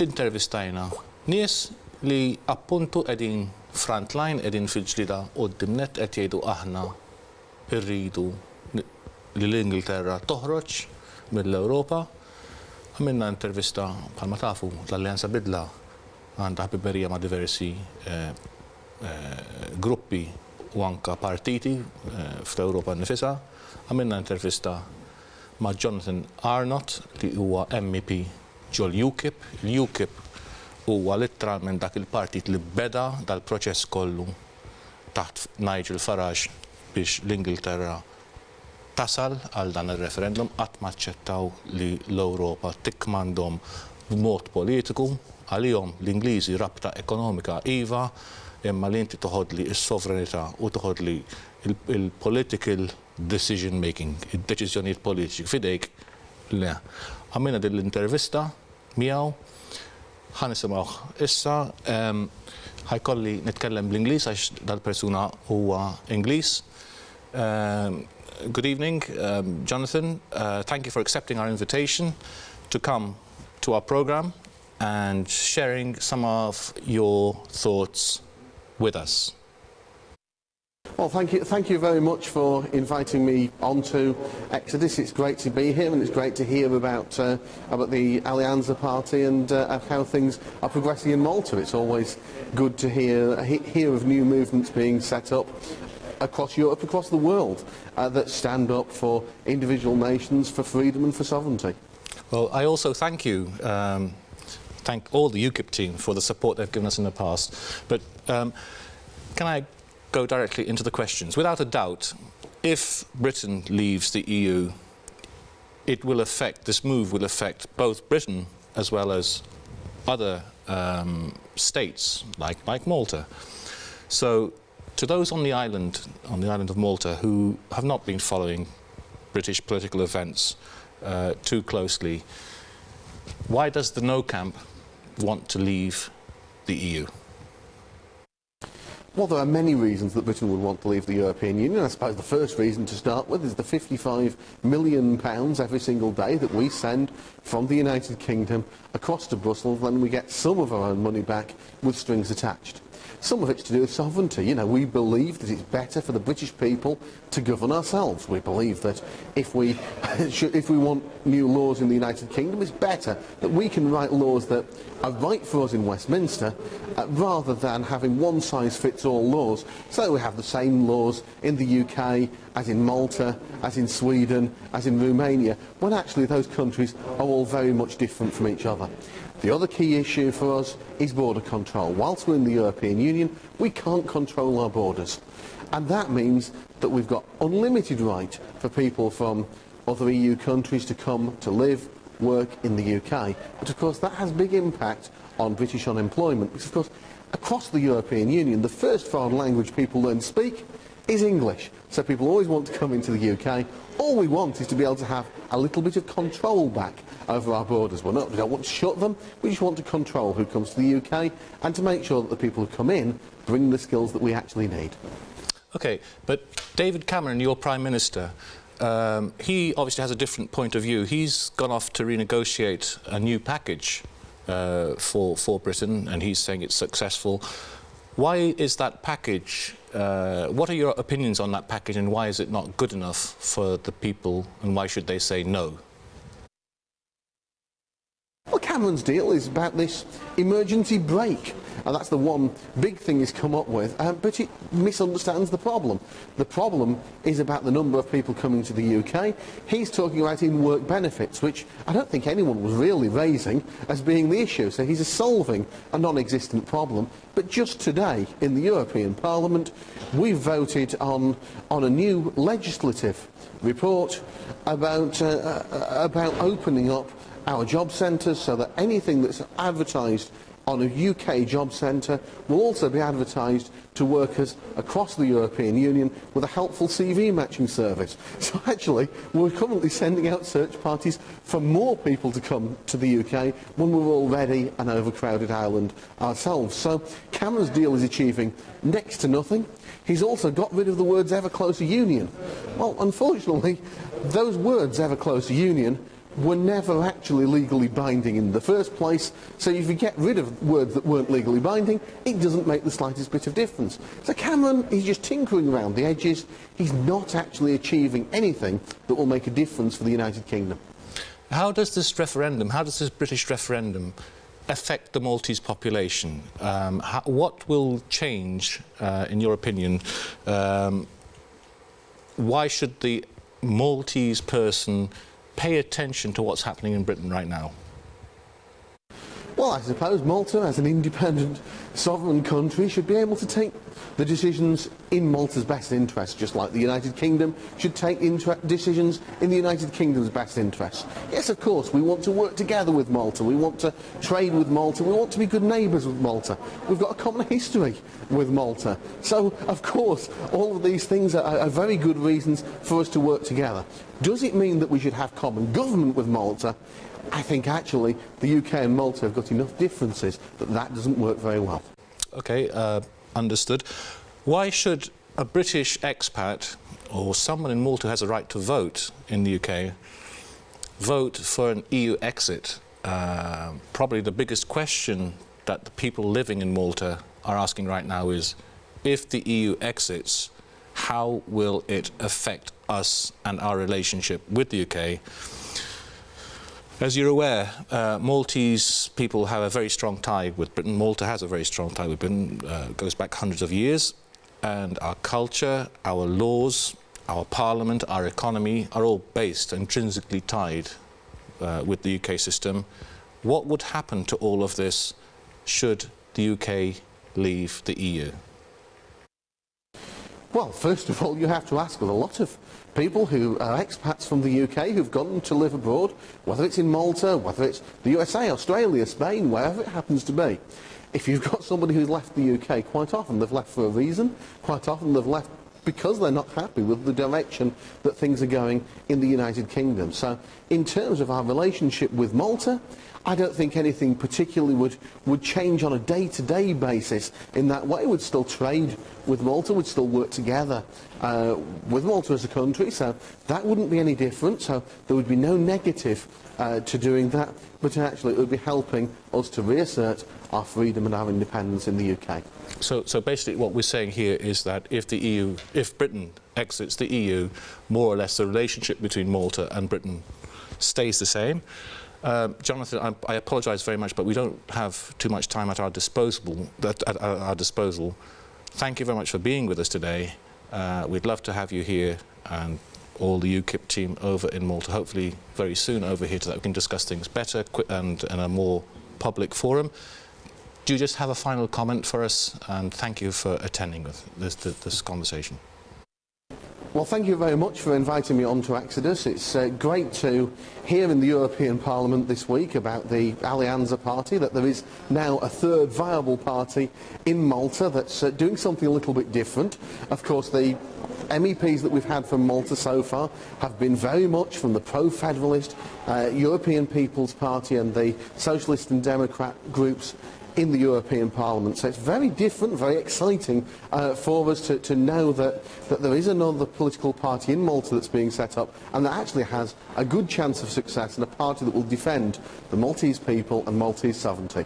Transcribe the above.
intervistajna nies li appuntu qegħdin frontline qegħdin fil-ġlida qudiemnet qed jgħidu aħna rridu li l-Ingilterra toħroġ mill-Ewropa. Għamilna intervista bħalma tafu l-Alleanza Bidla għandha ħbiberija ma' diversi gruppi u anka partiti fl-Ewropa nifisha. Għamilna intervista ma' Jonathan Arnott li huwa MEP ġol UKIP. Il-UKIP huwa letteralment dak il-partit li beda dal-proċess kollu taħt Nigel Farage biex l-Ingilterra tasal għal dan il-referendum qatt ma aċċettaw li l-Ewropa tikkmandhom b'mod politiku għalihom l-Ingliżi rabta ekonomika iva imma li inti toħodli s-sovranità u toħodli il-political decision making, id-deċiżjonijiet politiċi fidejk le. Għamilna din l-intervista miegħu ħanisimgħuh issa ħajkolli nitkellem bl-Ingliż għax dal-persuna huwa Ingliż. Good evening, Jonathan. Thank you for accepting our invitation to come to our program and sharing some of your thoughts with us. Well, thank you very much for inviting me onto Exodus. It's great to be here and it's great to hear about the Alleanza Party and how things are progressing in Malta. It's always good to hear of new movements being set up across Europe, across the world, that stand up for individual nations, for freedom and for sovereignty. Well, I also thank you, thank all the UKIP team for the support they've given us in the past. But can I go directly into the questions? Without a doubt, if Britain leaves the EU, this move will affect both Britain as well as other states like Malta. So, to those on the island of Malta who have not been following British political events too closely, why does the No camp want to leave the EU? Well, there are many reasons that Britain would want to leave the European Union. I suppose the first reason to start with is the £55 million every single day that we send from the United Kingdom across to Brussels, when we get some of our own money back with strings attached. Some of it's to do with sovereignty. You know, we believe that it's better for the British people to govern ourselves. We believe that if we want new laws in the United Kingdom, it's better that we can write laws that are right for us in Westminster, rather than having one-size-fits-all laws, so that we have the same laws in the UK as in Malta, as in Sweden, as in Romania, when actually those countries are all very much different from each other. The other key issue for us is border control. Whilst we're in the European Union, we can't control our borders. And that means that we've got unlimited right for people from other EU countries to come to live, work in the UK. But of course that has big impact on British unemployment, because of course across the European Union the first foreign language people learn to speak is English. So people always want to come into the UK. All we want is to be able to have a little bit of control back over our borders. We don't want to shut them, we just want to control who comes to the UK and to make sure that the people who come in bring the skills that we actually need. Okay, but David Cameron, your Prime Minister, he obviously has a different point of view. He's gone off to renegotiate a new package for Britain, and he's saying it's successful. Why is that package, what are your opinions on that package, and why is it not good enough for the people, and why should they say no? Well, Cameron's deal is about this emergency brake, and that's the one big thing he's come up with, but it misunderstands the problem. The problem is about the number of people coming to the UK. He's talking about in-work benefits, which I don't think anyone was really raising as being the issue, so he's solving a non-existent problem. But just today, in the European Parliament, we voted on a new legislative report about opening up our job centres so that anything that's advertised on a UK job centre will also be advertised to workers across the European Union with a helpful CV matching service. So actually, we're currently sending out search parties for more people to come to the UK when we're already an overcrowded island ourselves. So Cameron's deal is achieving next to nothing. He's also got rid of the words ever closer union. Well, unfortunately, those words ever closer union were never actually legally binding in the first place, so if you get rid of words that weren't legally binding, it doesn't make the slightest bit of difference. So Cameron is just tinkering around the edges. He's not actually achieving anything that will make a difference for the United Kingdom. How does this British referendum affect the Maltese population? What will change, in your opinion? Why should the Maltese person pay attention to what's happening in Britain right now? Well, I suppose Malta, as an independent, sovereign country, should be able to take the decisions in Malta's best interest, just like the United Kingdom should take decisions in the United Kingdom's best interest. Yes, of course, we want to work together with Malta, we want to trade with Malta, we want to be good neighbours with Malta. We've got a common history with Malta. So, of course, all of these things are very good reasons for us to work together. Does it mean that we should have common government with Malta? I think actually the UK and Malta have got enough differences that doesn't work very well. Okay, understood. Why should a British expat or someone in Malta who has a right to vote in the UK vote for an EU exit? Probably the biggest question that the people living in Malta are asking right now is, if the EU exits, how will it affect us and our relationship with the UK? As you're aware, Maltese people have a very strong tie with Britain. Malta has a very strong tie with Britain, goes back hundreds of years, and our culture, our laws, our parliament, our economy are all based, intrinsically tied with the UK system. What would happen to all of this should the UK leave the EU? Well, first of all, you have to ask, with a lot of people who are expats from the UK who've gone to live abroad, whether it's in Malta, whether it's the USA, Australia, Spain, wherever it happens to be. If you've got somebody who's left the UK, quite often they've left for a reason, quite often they've left because they're not happy with the direction that things are going in the United Kingdom. So, in terms of our relationship with Malta, I don't think anything particularly would change on a day-to-day basis in that way. We'd still trade with Malta, we'd still work together with Malta as a country, so that wouldn't be any different, so there would be no negative to doing that, but actually it would be helping us to reassert our freedom and our independence in the UK. So basically what we're saying here is that if Britain exits the EU, more or less the relationship between Malta and Britain stays the same. Jonathan, I apologise very much, but we don't have too much time at our disposal. Thank you very much for being with us today. We'd love to have you here and all the UKIP team over in Malta, hopefully very soon over here, so that we can discuss things better and in a more public forum. Do you just have a final comment for us? And thank you for attending this conversation. Well, thank you very much for inviting me on to Exodus. It's great to hear in the European Parliament this week about the Alleanza Party, that there is now a third viable party in Malta that's doing something a little bit different. Of course, the MEPs that we've had from Malta so far have been very much from the pro-federalist European People's Party and the Socialist and Democrat groups in the European Parliament. So it's very different, very exciting for us to know that there is another political party in Malta that's being set up and that actually has a good chance of success, and a party that will defend the Maltese people and Maltese sovereignty.